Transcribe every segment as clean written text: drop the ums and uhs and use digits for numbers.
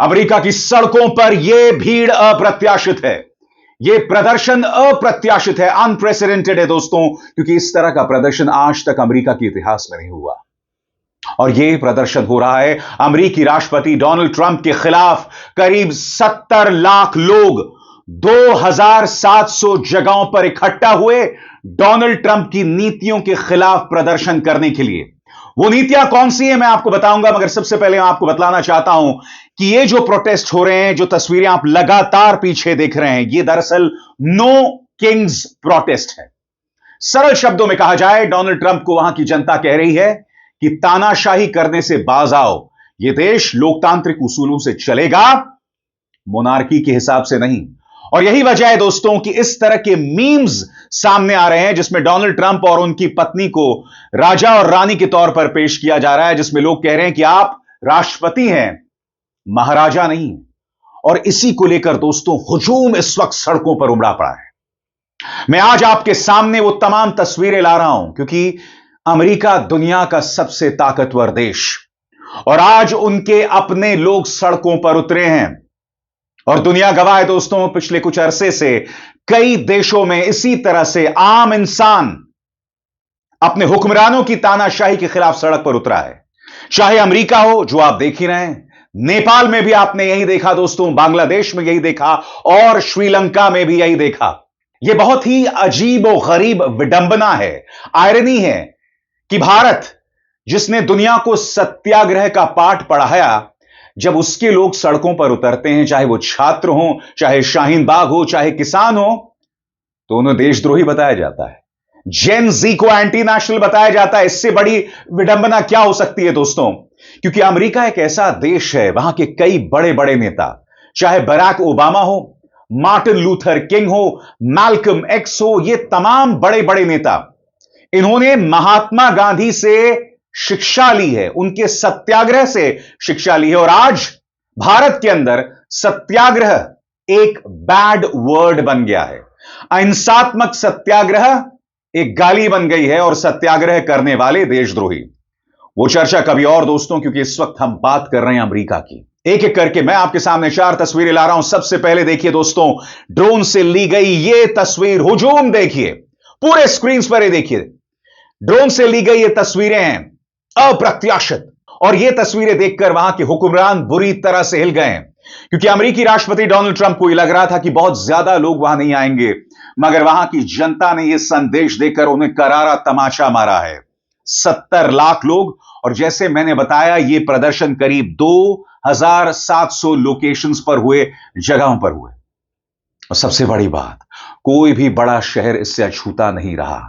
America की सड़कों पर यह भीड़ अप्रत्याशित है, यह प्रदर्शन अप्रत्याशित है, अनप्रेसिडेंटेड है दोस्तों, क्योंकि इस तरह का प्रदर्शन आज तक अमेरिका के इतिहास में नहीं हुआ। और यह प्रदर्शन हो रहा है अमेरिकी राष्ट्रपति डोनाल्ड ट्रंप के खिलाफ। करीब 70 लाख लोग 2700 जगहों पर इकट्ठा हुए डोनाल्ड ट्रंप की नीतियों के खिलाफ प्रदर्शन करने के लिए। वो नीतियां कौन सी है मैं आपको बताऊंगा, मगर सबसे पहले मैं आपको बतलाना चाहता हूं कि ये जो प्रोटेस्ट हो रहे हैं, जो तस्वीरें आप लगातार पीछे देख रहे हैं, ये दरअसल नो किंग्स प्रोटेस्ट है। सरल शब्दों में कहा जाए, डोनाल्ड ट्रंप को वहां की जनता कह रही है कि तानाशाही करने से बाज आओ, यह देश लोकतांत्रिक उसूलों से चलेगा, मोनार्की के हिसाब से नहीं। और यही वजह है दोस्तों कि इस तरह के मीम्स सामने आ रहे हैं जिसमें डोनाल्ड ट्रंप और उनकी पत्नी को राजा और रानी के तौर पर पेश किया जा रहा है, जिसमें लोग कह रहे हैं कि आप राष्ट्रपति हैं, महाराजा नहीं। और इसी को लेकर दोस्तों हुजूम इस वक्त सड़कों पर उमड़ा पड़ा है। मैं आज आपके सामने वो तमाम तस्वीरें ला रहा हूं क्योंकि अमेरिका दुनिया का सबसे ताकतवर देश, और आज उनके अपने लोग सड़कों पर उतरे हैं। और दुनिया गवाह है दोस्तों, पिछले कुछ अरसे से कई देशों में इसी तरह से आम इंसान अपने हुक्मरानों की तानाशाही के खिलाफ सड़क पर उतरा है। चाहे अमेरिका हो, जो आप देख ही रहे हैं, नेपाल में भी आपने यही देखा दोस्तों, बांग्लादेश में यही देखा, और श्रीलंका में भी यही देखा। यह बहुत ही अजीब और गरीब विडंबना है, आयरनी है कि भारत, जिसने दुनिया को सत्याग्रह का पाठ पढ़ाया, जब उसके लोग सड़कों पर उतरते हैं, चाहे वो छात्र हो, चाहे शाहीन बाग हो, चाहे किसान हो, तो उन्हें देशद्रोही बताया जाता है, जेन जी को एंटी नेशनल बताया जाता है। इससे बड़ी विडंबना क्या हो सकती है दोस्तों? क्योंकि अमेरिका एक ऐसा देश है, वहां के कई बड़े बड़े नेता, चाहे बराक ओबामा हो, मार्टिन लूथर किंग हो, मैल्कम एक्स हो, ये तमाम बड़े बड़े नेता, इन्होंने महात्मा गांधी से शिक्षा ली है, उनके सत्याग्रह से शिक्षा ली है। और आज भारत के अंदर सत्याग्रह एक बैड वर्ड बन गया है। अहिंसात्मक सत्याग्रह एक गाली बन गई है, और सत्याग्रह करने वाले देशद्रोही। वो चर्चा कभी और दोस्तों, क्योंकि इस वक्त हम बात कर रहे हैं अमेरिका की। एक एक करके मैं आपके सामने 4 तस्वीरें ला रहा हूं। सबसे पहले देखिए दोस्तों, ड्रोन से ली गई यह तस्वीर, हुजूम देखिए, पूरे स्क्रीन पर देखिए, ड्रोन से ली गई ये तस्वीरें हैं अप्रत्याशित। और ये तस्वीरें देखकर वहां के हुक्मरान बुरी तरह से हिल गए हैं, क्योंकि अमेरिकी राष्ट्रपति डोनाल्ड ट्रंप को यह लग रहा था कि बहुत ज्यादा लोग वहां नहीं आएंगे, मगर वहां की जनता ने यह संदेश देकर उन्हें करारा तमाचा मारा है। 70 लाख लोग, और जैसे मैंने बताया, यह प्रदर्शन करीब 2700 लोकेशंस पर हुए, जगहों पर हुए। और सबसे बड़ी बात, कोई भी बड़ा शहर इससे अछूता नहीं रहा।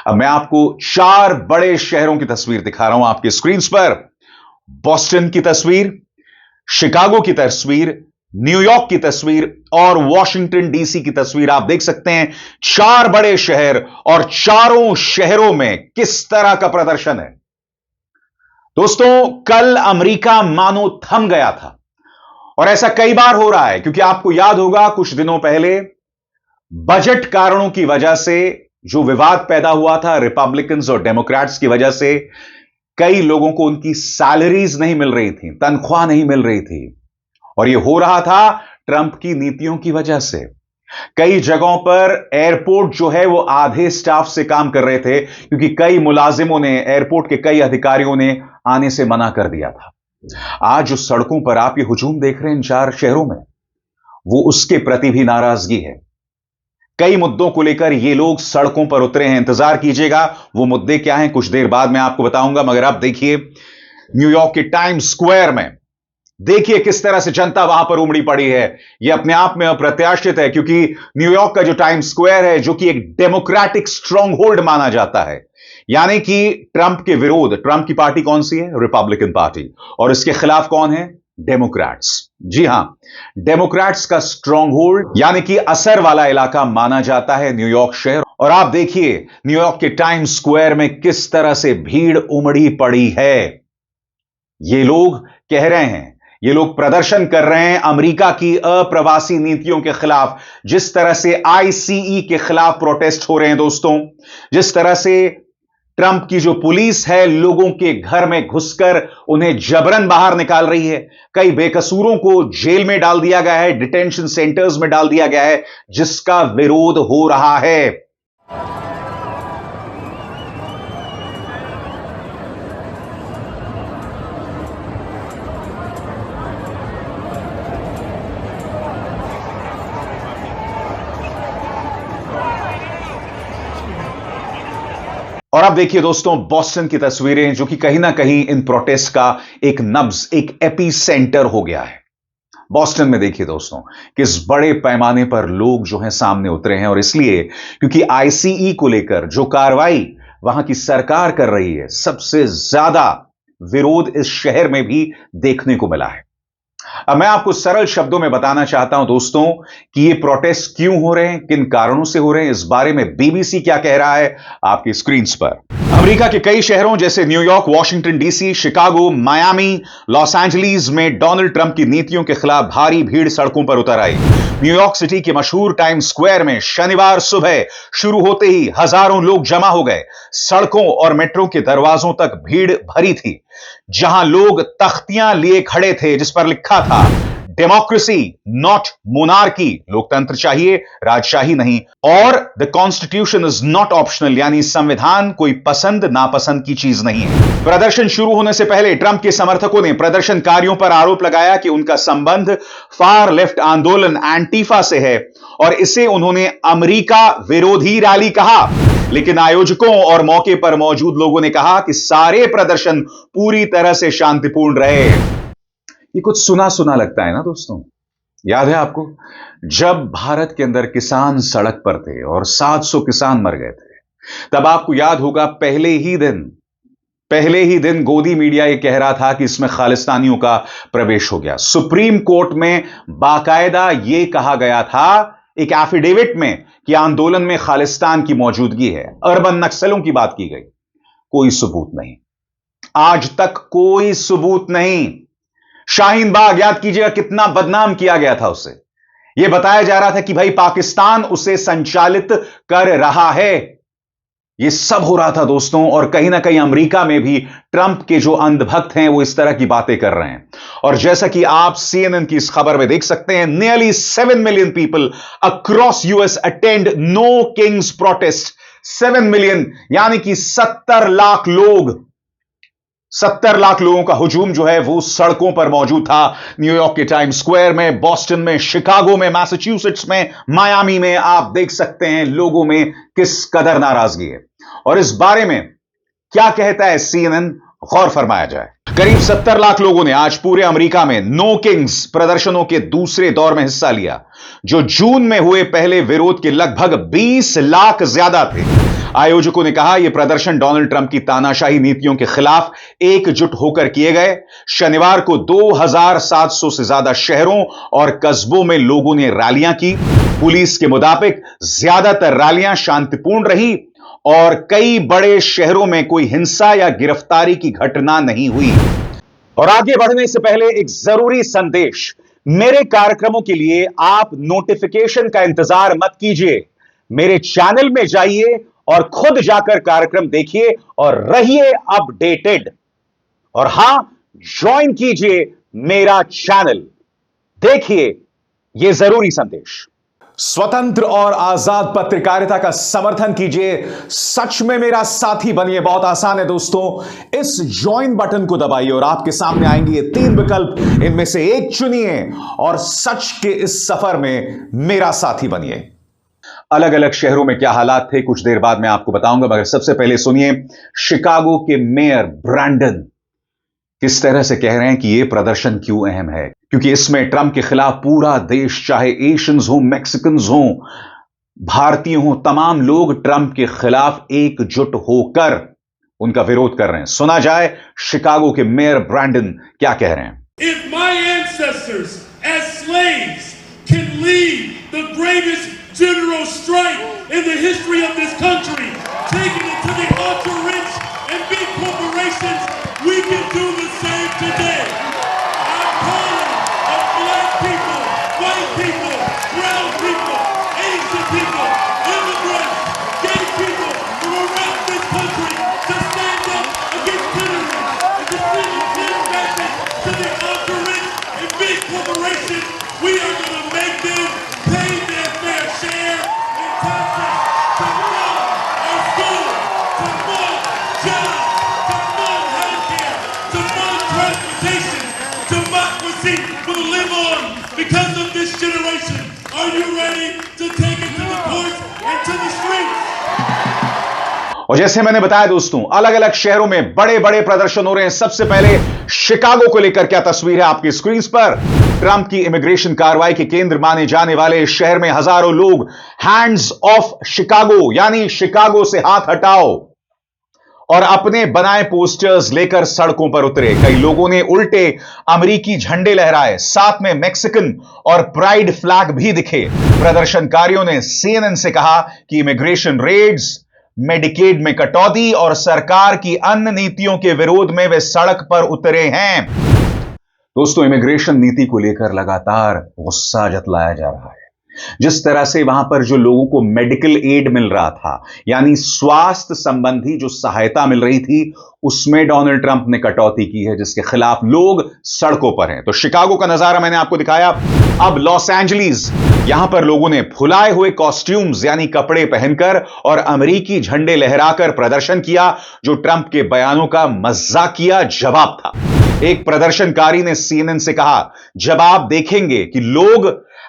अब मैं आपको 4 बड़े शहरों की तस्वीर दिखा रहा हूं आपके स्क्रीन पर। बॉस्टन की तस्वीर, शिकागो की तस्वीर, न्यूयॉर्क की तस्वीर और वॉशिंगटन डीसी की तस्वीर आप देख सकते हैं। 4 बड़े शहर, और चारों शहरों में किस तरह का प्रदर्शन है दोस्तों। कल अमेरिका मानो थम गया था, और ऐसा कई बार हो रहा है, क्योंकि आपको याद होगा कुछ दिनों पहले बजट कारणों की वजह से जो विवाद पैदा हुआ था, रिपब्लिकन्स और डेमोक्रेट्स की वजह से कई लोगों को उनकी सैलरीज नहीं मिल रही थी, तनख्वाह नहीं मिल रही थी। और यह हो रहा था ट्रंप की नीतियों की वजह से। कई जगहों पर एयरपोर्ट जो है वो आधे स्टाफ से काम कर रहे थे, क्योंकि कई मुलाजिमों ने, एयरपोर्ट के कई अधिकारियों ने आने से मना कर दिया था। आज जो सड़कों पर आप ये हुजूम देख रहे हैं इन 4 शहरों में, वो उसके प्रति भी नाराजगी है। कई मुद्दों को लेकर ये लोग सड़कों पर उतरे हैं। इंतजार कीजिएगा, वो मुद्दे क्या हैं कुछ देर बाद मैं आपको बताऊंगा। मगर अब देखिए, न्यूयॉर्क के टाइम्स स्क्वायर में देखिए किस तरह से जनता वहां पर उमड़ी पड़ी है। यह अपने आप में अप्रत्याशित है, क्योंकि न्यूयॉर्क का जो टाइम्स स्क्वायर है, जो कि एक डेमोक्रेटिक स्ट्रांग होल्ड माना जाता है, यानी कि ट्रंप के विरोध, ट्रंप की पार्टी कौन सी है? Republican party. और इसके खिलाफ कौन है? डेमोक्रेट्स। जी हां, डेमोक्रेट्स का स्ट्रांग होल्ड यानी कि असर वाला इलाका माना जाता है न्यूयॉर्क शहर। और आप देखिए न्यूयॉर्क के टाइम्स स्क्वायर में किस तरह से भीड़ उमड़ी पड़ी है। ये लोग कह रहे हैं, ये लोग प्रदर्शन कर रहे हैं अमेरिका की अप्रवासी नीतियों के खिलाफ। जिस तरह से आईसीई के खिलाफ प्रोटेस्ट हो रहे हैं दोस्तों, जिस तरह से ट्रंप की जो पुलिस है लोगों के घर में घुसकर उन्हें जबरन बाहर निकाल रही है, कई बेकसूरों को जेल में डाल दिया गया है, डिटेंशन सेंटर्स में डाल दिया गया है, जिसका विरोध हो रहा है। और अब देखिए दोस्तों बॉस्टन की तस्वीरें, जो कि कहीं ना कहीं इन प्रोटेस्ट का एक नब्ज, एक एपी सेंटर हो गया है। बॉस्टन में देखिए दोस्तों किस बड़े पैमाने पर लोग जो हैं सामने उतरे हैं, और इसलिए क्योंकि आईसीई को लेकर जो कार्रवाई वहां की सरकार कर रही है, सबसे ज्यादा विरोध इस शहर में भी देखने को मिला है। अब मैं आपको सरल शब्दों में बताना चाहता हूं दोस्तों कि ये प्रोटेस्ट क्यों हो रहे हैं, किन कारणों से हो रहे हैं। इस बारे में बीबीसी क्या कह रहा है आपकी स्क्रीन पर। अमेरिका के कई शहरों जैसे New York, Washington DC, Chicago, Miami, Los Angeles में डोनाल्ड ट्रंप की नीतियों के खिलाफ भारी भीड़ सड़कों पर उतर आई। न्यूयॉर्क सिटी के मशहूर टाइम्स स्क्वायर में शनिवार सुबह शुरू होते ही हजारों लोग जमा हो गए। सड़कों और मेट्रो के दरवाजों तक भीड़ भरी थी, जहां लोग तख्तियां लिए खड़े थे जिस पर लिखा था डेमोक्रेसी नॉट मोनार्की, लोकतंत्र चाहिए राजशाही नहीं, और the constitution is not optional, यानी संविधान कोई पसंद नापसंद की चीज नहीं है। प्रदर्शन शुरू होने से पहले ट्रंप के समर्थकों ने प्रदर्शनकारियों पर आरोप लगाया कि उनका संबंध फार लेफ्ट आंदोलन एंटीफा से है, और इसे उन्होंने अमेरिका विरोधी रैली कहा। लेकिन आयोजकों और मौके पर मौजूद लोगों ने कहा कि सारे प्रदर्शन पूरी तरह से शांतिपूर्ण रहे। ये कुछ सुना सुना लगता है ना दोस्तों। याद है आपको जब भारत के अंदर किसान सड़क पर थे और 700 किसान मर गए थे, तब आपको याद होगा पहले ही दिन गोदी मीडिया ये कह रहा था कि इसमें खालिस्तानियों का प्रवेश हो गया। सुप्रीम कोर्ट में बाकायदा ये कहा गया था एक एफिडेविट में कि आंदोलन में खालिस्तान की मौजूदगी है, अर्बन नक्सलों की बात की गई। कोई सबूत नहीं, आज तक कोई सबूत नहीं। शाहीन बाग याद कीजिएगा कितना बदनाम किया गया था उसे। यह बताया जा रहा था कि भाई पाकिस्तान उसे संचालित कर रहा है। यह सब हो रहा था दोस्तों, और कहीं ना कहीं अमेरिका में भी ट्रंप के जो अंधभक्त हैं वो इस तरह की बातें कर रहे हैं। और जैसा कि आप CNN की इस खबर में देख सकते हैं, nearly 7 million people across US attend no kings protest. 7 million यानी कि 70 लाख लोग, 70 लाख लोगों का हुजूम जो है वो सड़कों पर मौजूद था। न्यूयॉर्क के टाइम्स स्क्वायर में, बॉस्टन में, शिकागो में, मैसाचुसेट्स में, मायामी में, आप देख सकते हैं लोगों में किस कदर नाराजगी है। और इस बारे में क्या कहता है CNN, गौर फरमाया जाए। करीब 70 लाख लोगों ने आज पूरे अमेरिका में नो किंग्स प्रदर्शनों के दूसरे दौर में हिस्सा लिया, जो जून में हुए पहले विरोध के लगभग 20 लाख ज्यादा थे। आयोजकों ने कहा यह प्रदर्शन डोनाल्ड ट्रंप की तानाशाही नीतियों के खिलाफ एकजुट होकर किए गए। शनिवार को 2700 से ज्यादा शहरों और कस्बों में लोगों ने रैलियां की। पुलिस के मुताबिक ज्यादातर रैलियां शांतिपूर्ण रही और कई बड़े शहरों में कोई हिंसा या गिरफ्तारी की घटना नहीं हुई। और आगे बढ़ने से पहले एक जरूरी संदेश, मेरे कार्यक्रमों के लिए आप नोटिफिकेशन का इंतजार मत कीजिए। मेरे चैनल में जाइए और खुद जाकर कार्यक्रम देखिए और रहिए अपडेटेड। और हां, ज्वाइन कीजिए मेरा चैनल, देखिए यह जरूरी संदेश। स्वतंत्र और आजाद पत्रकारिता का समर्थन कीजिए, सच में मेरा साथी बनिए। बहुत आसान है दोस्तों, इस ज्वाइन बटन को दबाइए और आपके सामने आएंगे ये 3 विकल्प, इनमें से एक चुनिए और सच के इस सफर में मेरा साथी बनिए। अलग अलग शहरों में क्या हालात थे कुछ देर बाद मैं आपको बताऊंगा, मगर सबसे पहले सुनिए शिकागो के मेयर ब्रैंडन किस तरह से कह रहे हैं कि यह प्रदर्शन क्यों अहम है। क्योंकि इसमें ट्रंप के खिलाफ पूरा देश, चाहे एशियंस हो, मैक्सिकन्स हो, भारतीय हो, तमाम लोग ट्रंप के खिलाफ एकजुट होकर उनका विरोध कर रहे हैं। सुना जाए शिकागो के मेयर ब्रैंडन क्या कह रहे हैं। If my ancestors as slaves can lead the greatest general strike in the history of this country, taking it to the ultra rich and big corporations we can do the same today. I'm calling on black people, white people, brown people, Asian people, immigrants, gay people from around this country to stand up against tyranny and to send a clear message to the ultra-rich and big corporations. We are going to make them pay their fair share in taxes to fund our schools, to fund jobs, to fund healthcare, to fund transportation, democracy will live on because of this generation. Are you ready to take it to the courts and to the streets? और जैसे मैंने बताया दोस्तों, अलग अलग शहरों में बड़े बड़े प्रदर्शन हो रहे हैं। सबसे पहले शिकागो को लेकर क्या तस्वीर है आपकी स्क्रीन पर। ट्रंप की इमिग्रेशन कार्रवाई के केंद्र माने जाने वाले शहर में हजारों लोग हैंड्स ऑफ शिकागो यानी शिकागो से हाथ हटाओ और अपने बनाए पोस्टर्स लेकर सड़कों पर उतरे। कई लोगों ने उल्टे अमेरिकी झंडे लहराए, साथ में मैक्सिकन और प्राइड फ्लैग भी दिखे। प्रदर्शनकारियों ने CNN से कहा कि इमिग्रेशन रेड्स, मेडिकेड में कटौती और सरकार की अन्य नीतियों के विरोध में वे सड़क पर उतरे हैं। दोस्तों, इमिग्रेशन नीति को लेकर लगातार गुस्सा जतलाया जा रहा है। जिस तरह से वहां पर जो लोगों को मेडिकल एड मिल रहा था, यानी स्वास्थ्य संबंधी जो सहायता मिल रही थी, उसमें डोनाल्ड ट्रंप ने कटौती की है, जिसके खिलाफ लोग सड़कों पर हैं। तो शिकागो का नजारा मैंने आपको दिखाया। अब लॉस एंजलिस, यहां पर लोगों ने फुलाए हुए कॉस्ट्यूम्स यानी कपड़े पहनकर और अमेरिकी झंडे लहराकर प्रदर्शन किया, जो ट्रंप के बयानों का मजाकिया जवाब था। एक प्रदर्शनकारी ने CNN से कहा, जब आप देखेंगे कि लोग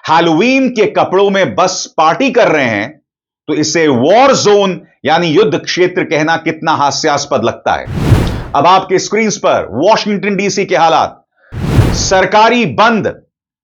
हैलोवीन के कपड़ों में बस पार्टी कर रहे हैं, तो इसे वॉर जोन यानी युद्ध क्षेत्र कहना कितना हास्यास्पद लगता है। अब आपके स्क्रीन पर वॉशिंगटन DC के हालात। सरकारी बंद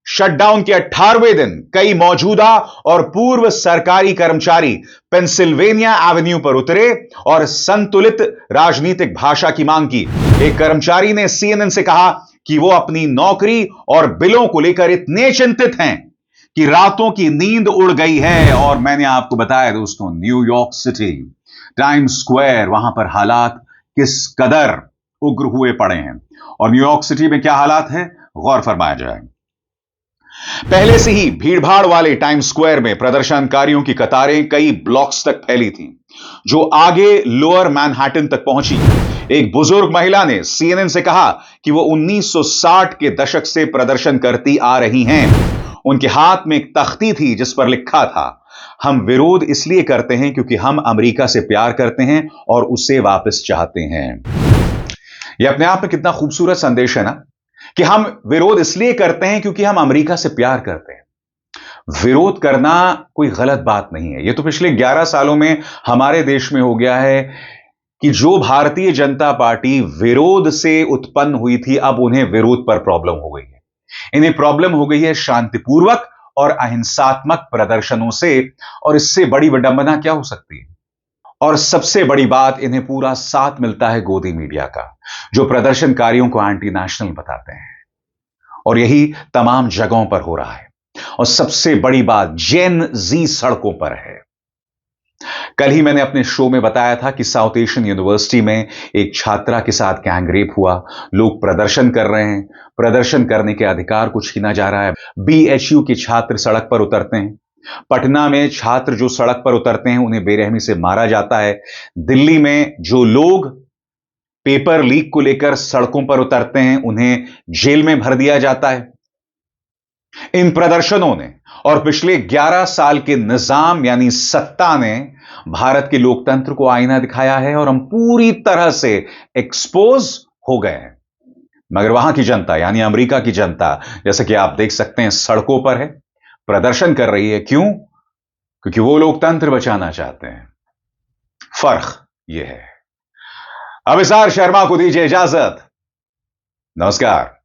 शटडाउन के 18वें दिन कई मौजूदा और पूर्व सरकारी कर्मचारी पेंसिल्वेनिया एवेन्यू पर उतरे और संतुलित राजनीतिक भाषा की मांग की। एक कर्मचारी ने CNN से कहा कि वो अपनी नौकरी और बिलों को लेकर इतने चिंतित हैं कि रातों की नींद उड़ गई है। और मैंने आपको बताया दोस्तों, न्यूयॉर्क सिटी, टाइम्स स्क्वायर, वहां पर हालात किस कदर उग्र हुए पड़े हैं। और न्यूयॉर्क सिटी में क्या हालात हैं, गौर फरमाया जाए। पहले से ही भीड़भाड़ वाले टाइम्स स्क्वायर में प्रदर्शनकारियों की कतारें कई ब्लॉक्स तक फैली थीं, जो आगे लोअर मैनहट्टन तक पहुंची। एक बुजुर्ग महिला ने CNN से कहा कि वो 1960 के दशक से प्रदर्शन करती आ रही हैं। उनके हाथ में एक तख्ती थी जिस पर लिखा था, हम विरोध इसलिए करते हैं क्योंकि हम अमेरिका से प्यार करते हैं और उसे वापस चाहते हैं। यह अपने आप में कितना खूबसूरत संदेश है ना, कि हम विरोध इसलिए करते हैं क्योंकि हम अमेरिका से प्यार करते हैं। विरोध करना कोई गलत बात नहीं है। यह तो पिछले 11 सालों में हमारे देश में हो गया है कि जो भारतीय जनता पार्टी विरोध से उत्पन्न हुई थी, अब उन्हें विरोध पर प्रॉब्लम हो गई है। इन्हें प्रॉब्लम हो गई है शांतिपूर्वक और अहिंसात्मक प्रदर्शनों से, और इससे बड़ी विडंबना क्या हो सकती है। और सबसे बड़ी बात, इन्हें पूरा साथ मिलता है गोदी मीडिया का, जो प्रदर्शनकारियों को एंटी नेशनल बताते हैं, और यही तमाम जगहों पर हो रहा है। और सबसे बड़ी बात, जेन जी सड़कों पर है। कल ही मैंने अपने शो में बताया था कि साउथ एशियन यूनिवर्सिटी में एक छात्रा के साथ गैंगरेप हुआ। लोग प्रदर्शन कर रहे हैं, प्रदर्शन करने के अधिकार को छीना जा रहा है। BHU के छात्र सड़क पर उतरते हैं। पटना में छात्र जो सड़क पर उतरते हैं उन्हें बेरहमी से मारा जाता है। दिल्ली में जो लोग पेपर लीक को लेकर सड़कों पर उतरते हैं उन्हें जेल में भर दिया जाता है। इन प्रदर्शनों ने और पिछले 11 साल के निजाम यानी सत्ता ने भारत के लोकतंत्र को आईना दिखाया है, और हम पूरी तरह से एक्सपोज हो गए हैं। मगर वहां की जनता यानी अमेरिका की जनता, जैसे कि आप देख सकते हैं, सड़कों पर है, प्रदर्शन कर रही है। क्यों? क्योंकि वो लोकतंत्र बचाना चाहते हैं। फर्क यह है। अभिसार शर्मा को दीजिए इजाजत। नमस्कार।